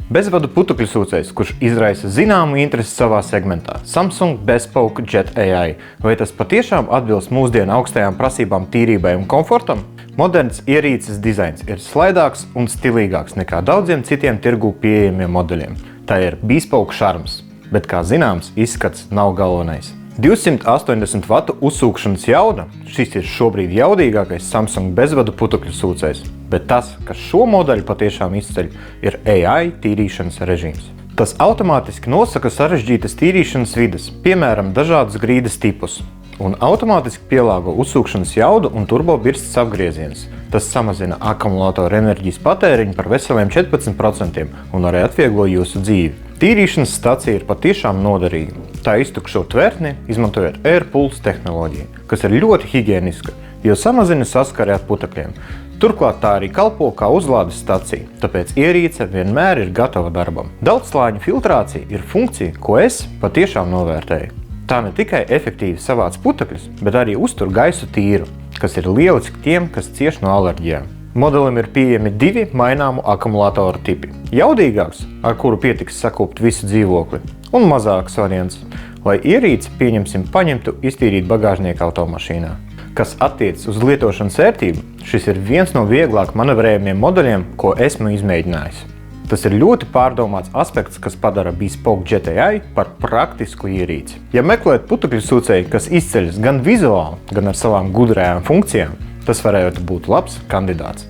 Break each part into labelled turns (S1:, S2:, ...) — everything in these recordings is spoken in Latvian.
S1: Bezvadu putekļu sūcējs, kurš izraisa zināmu interesi savā segmentā. Samsung Bespoke Jet AI. Vai tas patiešām atbilst mūsdienu augstajām prasībām tīrībai un komfortam? Moderns ierīces dizains ir slaidāks un stilīgāks nekā daudziem citiem tirgū pieejamiem modeļiem. Tā ir bespoke šarms, bet, kā zināms, izskats nav galvenais. 280 vatu uzsūkšanas jauda – šis ir šobrīd jaudīgākais Samsung bezvadu putekļu sūcējs, bet tas, kas šo modeļu patiešām izceļ, ir AI tīrīšanas režīms. Tas automātiski nosaka sarežģītas tīrīšanas vides, piemēram, dažādus grīdas tipus, un automātiski pielāgo uzsūkšanas jaudu un turbobirstas apgriezienus. Tas samazina akumulātoru enerģijas patēriņu par veseliem 14% un arī atvieglo jūsu dzīvi. Tīrīšanas stacija ir patiešām noderīga. Tā iztukšo tvertni, izmantojot AirPulse tehnoloģiju, kas ir ļoti higieniska, jo samazina saskari ar putekļiem. Turklāt tā arī kalpo kā uzlādes stacija, tāpēc ierīce vienmēr ir gatava darbam. Daudzslāņu filtrācija ir funkcija, ko es patiešām novērtēju. Tā ne tikai efektīvi savāc putekļus, bet arī uztur gaisu tīru, kas ir lieliski tiem, kas cieš no alerģijām. Modelim ir pieejami 2 maināmu akumulātoru tipi. Jaudīgāks, ar kuru pietiks sakūpt visu dzīvokli, un mazāks variants, lai ierīci, pieņemsim, paņemtu iztīrīt bagāžnieka automašīnā. Kas attiecas uz lietošanas ērtību, šis ir viens no vieglāk manevrējumiem modeļiem, ko esmu izmēģinājis. Tas ir ļoti pārdomāts aspekts, kas padara Bespoke Jet AI par praktisku ierīci. Ja meklējat putekļu sūcēju, kas izceļas gan vizuāli, gan ar savām gudrajām funkcijām, tas varētu būt labs kandidāts.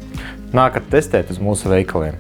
S1: Nākat testēt uz mūsu veikaliem.